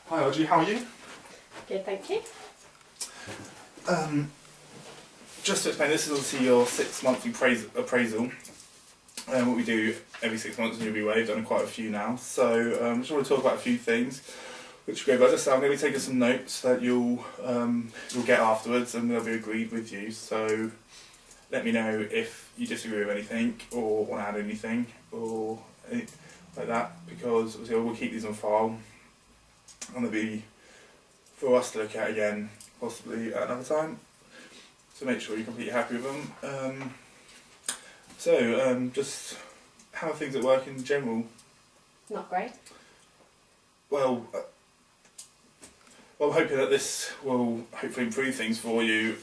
Hi Audrey, how are you? Good, thank you. Just to explain, this is obviously your 6-monthly appraisal. What we do every 6 months in your way, we've done quite a few now. So I just want to talk about a few things which go over. So I'm going to be taking some notes that you'll get afterwards and they'll be agreed with you. So let me know if you disagree with anything or want to add anything or anything like that, because obviously we'll keep these on file and they'll be for us to look at again possibly at another time. So make sure you're completely happy with them. Just how are things at work in general? Not great. Well, I'm hoping that this will hopefully improve things for you.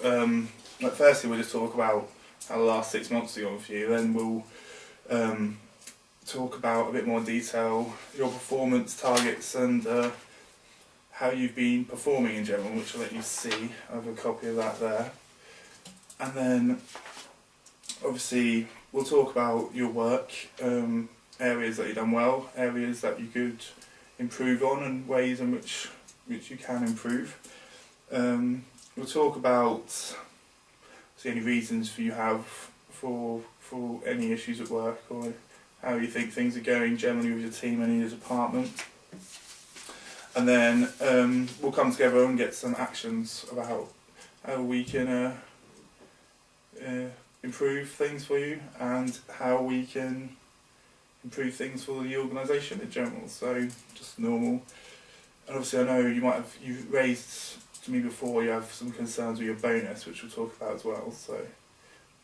Firstly, we'll just talk about how the last 6 months have gone for you. Then we'll talk about a bit more detail your performance targets and how you've been performing in general, which I'll let you see. I have a copy of that there. And then, obviously, we'll talk about your work, areas that you've done well, areas that you could improve on, and ways in which you can improve. We'll talk about any reasons you have for any issues at work, or how you think things are going generally with your team and in your department. And then we'll come together and get some actions about how we can improve things for you and how we can improve things for the organisation in general. So just normal. And obviously I know you've raised to me before you have some concerns with your bonus, which we'll talk about as well. So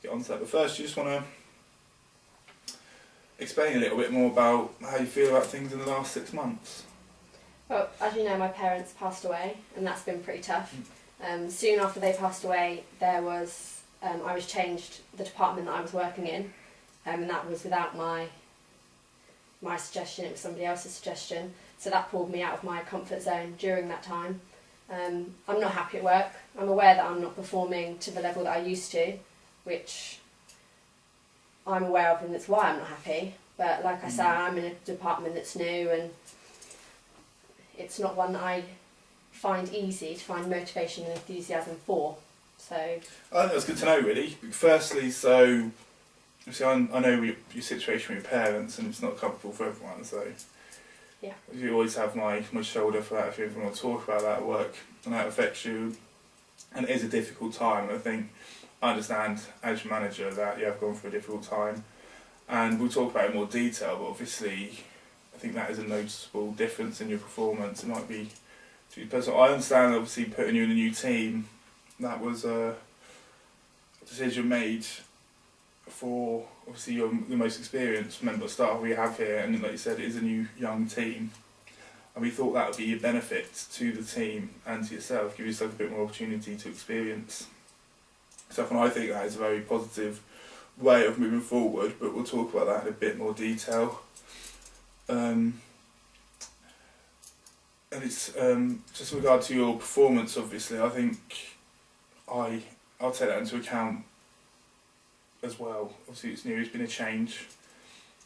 get on to that. But first you just want to explain a little bit more about how you feel about things in the last 6 months. Well, as you know, my parents passed away, and that's been pretty tough. Soon after they passed away, I was changed the department that I was working in, and that was without my suggestion. It was somebody else's suggestion, so that pulled me out of my comfort zone during that time. I'm not happy at work. I'm aware that I'm not performing to the level that I used to, which I'm aware of, and that's why I'm not happy. But like I say, I'm in a department that's new, and it's not one that I find easy to find motivation and enthusiasm for. So I think that's good to know, really. Firstly, so obviously I know your situation with your parents, and it's not comfortable for everyone. So yeah, you always have my shoulder for that if you ever want to talk about that at work, and that affects you. And it is a difficult time. I think I understand as your manager that you have gone through a difficult time, and we'll talk about it in more detail. But obviously, I think that is a noticeable difference in your performance. It might be too personal. I understand, obviously, putting you in a new team. That was a decision made for obviously you're the most experienced member of staff we have here, and like you said, it is a new young team, and we thought that would be a benefit to the team and to yourself, give yourself a bit more opportunity to experience stuff, and I think that is a very positive way of moving forward. But we'll talk about that in a bit more detail. And it's just in regard to your performance. Obviously, I think I'll take that into account as well. Obviously, it's new. It's been a change,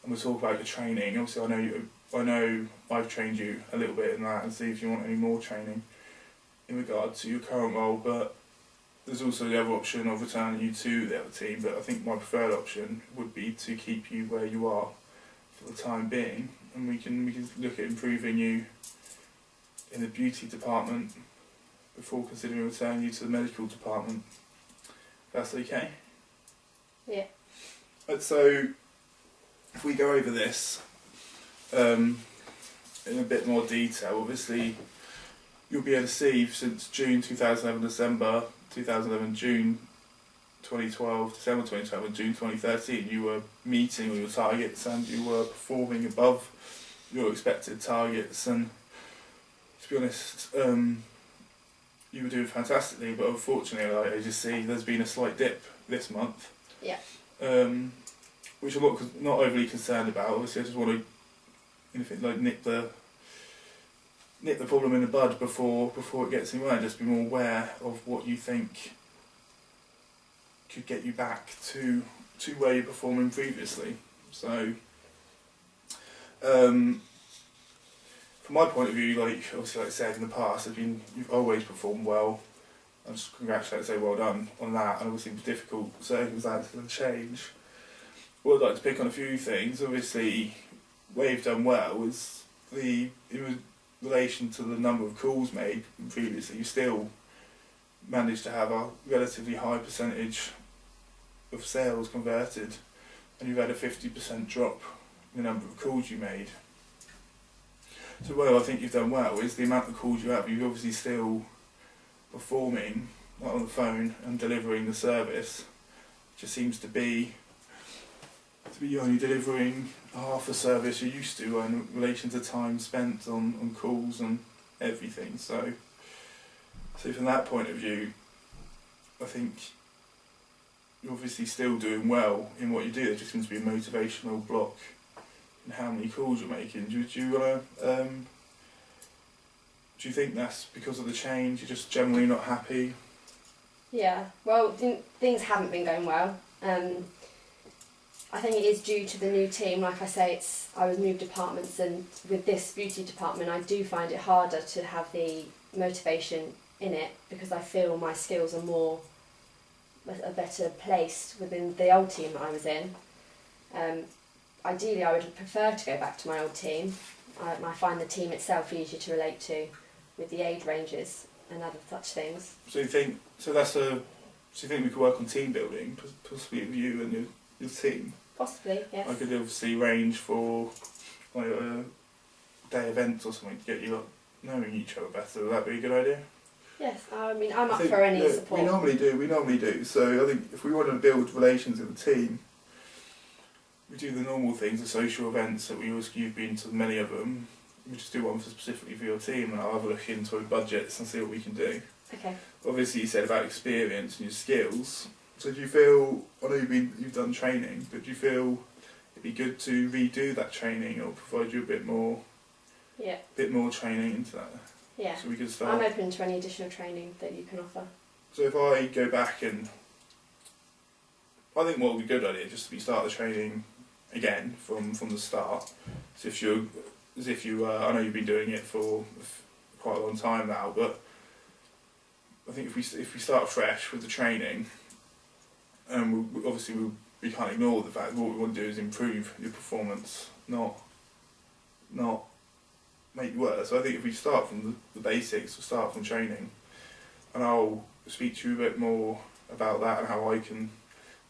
and we'll talk about your training. Obviously, I know I've trained you a little bit in that, and see if you want any more training in regard to your current role. But there's also the other option of returning you to the other team. But I think my preferred option would be to keep you where you are for the time being, and we can look at improving you in the beauty department before considering returning you to the medical department. That's okay? yeah. So, if we go over this in a bit more detail, obviously you'll be able to see since June 2011, December 2011, June 2012, December 2012 and June 2013, you were meeting all your targets and you were performing above your expected targets, and to be honest, you were doing fantastically, but unfortunately, as you see, there's been a slight dip this month. Yeah. Which I'm not overly concerned about. Obviously, I just want to nip the problem in the bud before it gets any worse. Just be more aware of what you think could get you back to where you're performing previously. So from my point of view, like obviously, like I said in the past, you've always performed well. I just congratulate, say well done on that. And obviously, difficult circumstances and change. Well, I'd like to pick on a few things. Obviously, where you've done well is in relation to the number of calls made previously. You still managed to have a relatively high percentage of sales converted, and you've had a 50% drop in the number of calls you made. So where I think you've done well is the amount of calls you have. You're obviously still performing on the phone and delivering the service. It just seems to be only delivering half the service you used to in relation to time spent on calls and everything. So from that point of view, I think you're obviously still doing well in what you do. There just seems to be a motivational block in how many calls you're making. Do you think that's because of the change? You're just generally not happy? Yeah, well, things haven't been going well. I think it is due to the new team. Like I say, I was moved departments, and with this beauty department, I do find it harder to have the motivation in it, because I feel my skills are better placed within the old team that I was in. Ideally, I would prefer to go back to my old team. I find the team itself easier to relate to, with the age ranges and other such things. So you think we could work on team building, possibly with you and your team? Possibly, yes. I could obviously arrange for like a day event or something to get you knowing each other better. Would that be a good idea? Yes, I mean, I'm up for any support. We normally do. So I think if we want to build relations with the team, we do the normal things, the social events that you've been to many of them. We just do one specifically for your team, and I'll have a look into budgets and see what we can do. Okay. Obviously, you said about experience and your skills. So do you feel, I know you've done training, but do you feel it'd be good to redo that training or provide you a bit more training into that? Yeah. So we could start. I'm open to any additional training that you can offer. So if I go back and I think what would be a good idea just to start the training again from the start. So I know you've been doing it for quite a long time now, but I think if we start fresh with the training, and we can't ignore the fact that what we want to do is improve your performance, not make you worse. So I think if we start from the basics, we'll start from training, and I'll speak to you a bit more about that and how I can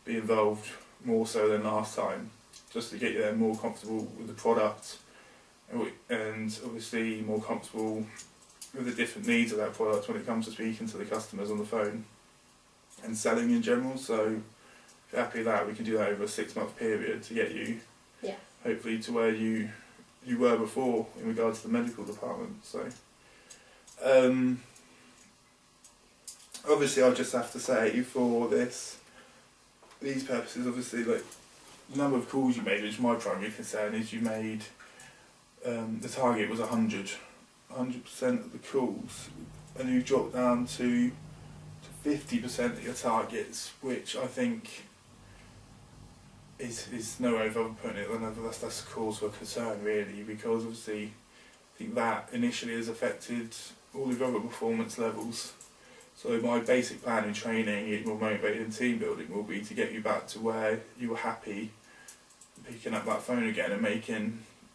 be involved more so than last time, just to get you there more comfortable with the product, and obviously more comfortable with the different needs of that product when it comes to speaking to the customers on the phone and selling in general. So if you're happy with that, we can do that over a 6-month period to get you hopefully to where you were before in regards to the medical department. So obviously I'll just have to say for these purposes, obviously, like the number of calls you made, which is my primary concern, is you made the target was 100% of the calls, and you dropped down to 50% of your targets, which I think is no way of putting it. That's a cause for concern, really, because obviously I think that initially has affected all of your other performance levels. So my basic plan in training, more motivated in team building, will be to get you back to where you were happy picking up that phone again and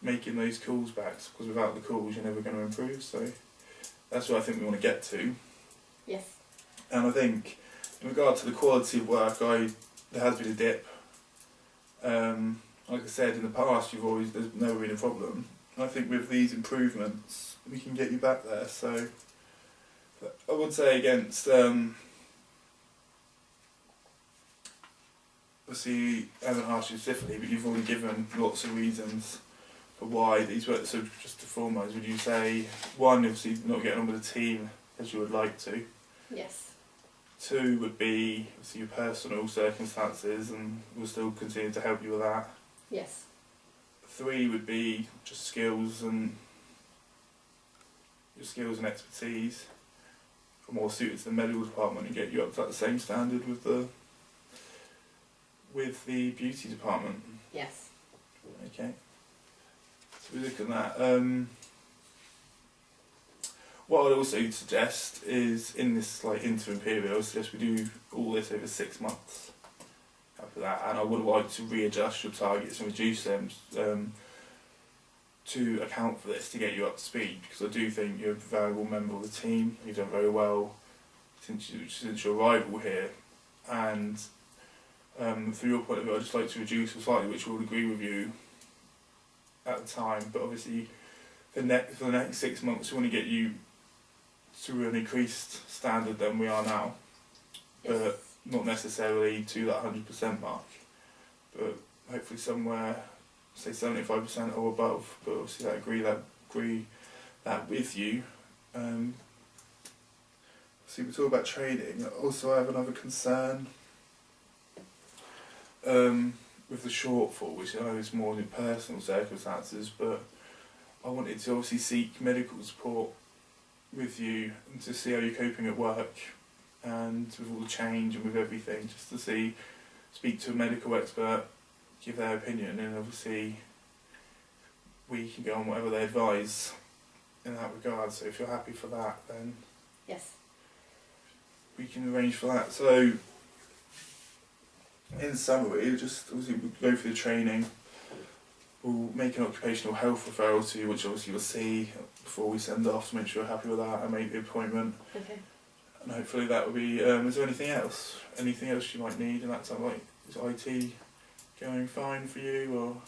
making those calls back, because without the calls you're never going to improve. So that's what I think we want to get to. Yes. And I think in regard to the quality of work, there has been a dip. Like I said, in the past there's never been a problem. And I think with these improvements we can get you back there. So I would say against obviously I haven't asked you specifically, but you've already given lots of reasons for why these work. So just to foremost, would you say, one, obviously not getting on with the team as you would like to? Yes. 2 would be obviously your personal circumstances, and we'll still continue to help you with that. Yes. 3 would be just skills and your skills and expertise are more suited to the medical department and get you up to that same standard with the beauty department. Yes. Okay. So we look at that. What I'd also suggest is in this like interim period, I would suggest we do all this over 6 months. After that, and I would like to readjust your targets and reduce them to account for this, to get you up to speed, because I do think you're a valuable member of the team. You've done very well since your arrival here, and from your point of view, I'd just like to reduce them slightly, which I would agree with you at the time. But obviously, for the next 6 months, we want to get you to an increased standard than we are now, Yes. but not necessarily to that 100% mark. But hopefully somewhere, say 75% or above. But obviously, I agree that with you. See, we talk about trading. Also, I have another concern with the shortfall, which I know is more in personal circumstances, but I wanted to obviously seek medical support with you and to see how you're coping at work and with all the change and with everything, just to speak to a medical expert, give their opinion, and obviously we can go on whatever they advise in that regard. So if you're happy for that, then Yes. we can arrange for that. So in summary, just obviously we'll go through the training. We'll make an occupational health referral to you, which obviously you'll see before we send off, to make sure you're happy with that and make the appointment. Okay. And hopefully that will be. Is there anything else? Anything else you might need? And that's like, is IT going fine for you, or?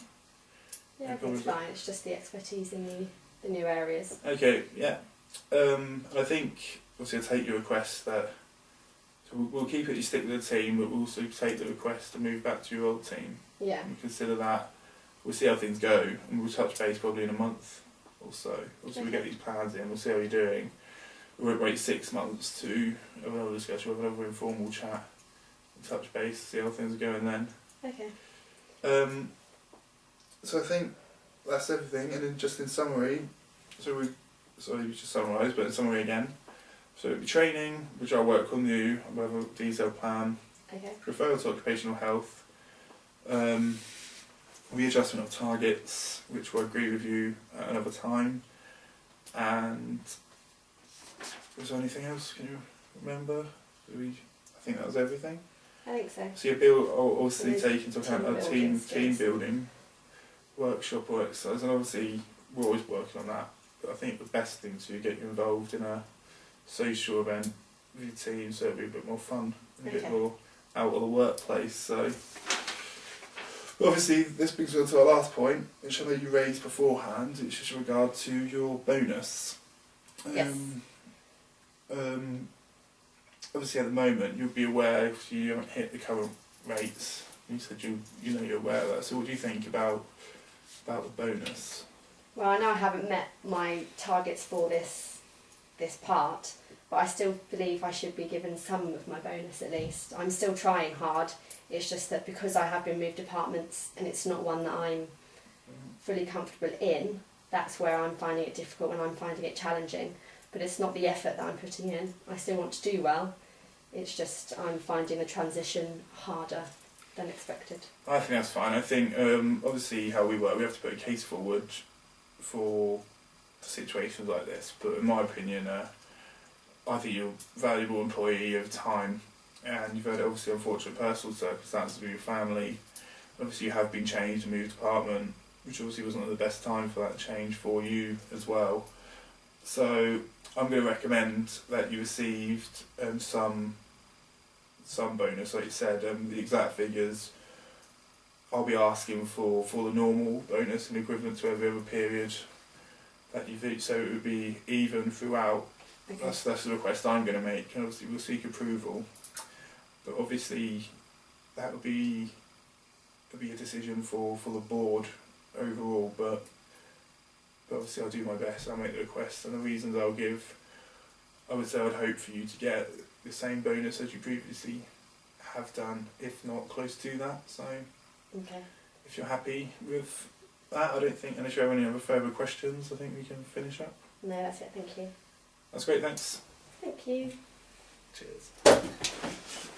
Yeah, I think it's fine. It's just the expertise in the new areas. Okay, yeah. I think obviously I'll take your request that. So we'll keep it. You stick with the team, but we'll also take the request to move back to your old team. Yeah. And consider that. We'll see how things go, and we'll touch base probably in a month or so. Obviously, we get these plans in. We'll see how you're doing. We won't wait 6 months to have another discussion, we'll have another informal chat, and touch base, see how things are going then. Okay. So I think that's everything. And then just in summary, sorry, just summarise, but in summary again. So it'll be training, which I'll work on you. I'll have a detailed plan. Okay. Referral to occupational health. Readjustment of targets, which will agree with you at another time. And was there anything else? Can you remember? I think that was everything. I think so. So you'll obviously take into account a team team building workshop or exercise, and obviously we're always working on that. But I think the best thing to get you involved in a social event with your team, so it'll be a bit more fun and a bit more out of the workplace. So obviously this brings us to our last point, which I know you raised beforehand, which is in regard to your bonus. Yes. Obviously at the moment you'll be aware if you haven't hit the current rates. You said you're aware of that. So what do you think about the bonus? Well, I know I haven't met my targets for this part, but I still believe I should be given some of my bonus at least. I'm still trying hard. It's just that because I have been moved departments and it's not one that I'm fully comfortable in, that's where I'm finding it difficult and I'm finding it challenging. But it's not the effort that I'm putting in. I still want to do well. It's just I'm finding the transition harder than expected. I think that's fine. I think obviously how we work, we have to put a case forward for situations like this. But in my opinion, I think you're a valuable employee over time, and you've had obviously unfortunate personal circumstances with your family. Obviously you have been changed and moved department, which obviously wasn't the best time for that change for you as well. So I'm going to recommend that you received some bonus, like you said. The exact figures I'll be asking for the normal bonus and equivalent to every other period that you've reached, so it would be even throughout. Okay. That's the request I'm going to make, and obviously we'll seek approval. But obviously that would be a decision for the board overall. But obviously I'll do my best. I'll make the request, and the reasons I'll give. I would say I'd hope for you to get the same bonus as you previously have done, if not close to that. So Okay. if you're happy with that, I don't think, unless you have any other further questions, I think we can finish up. No, that's it. Thank you. That's great, thanks. Thank you. Cheers.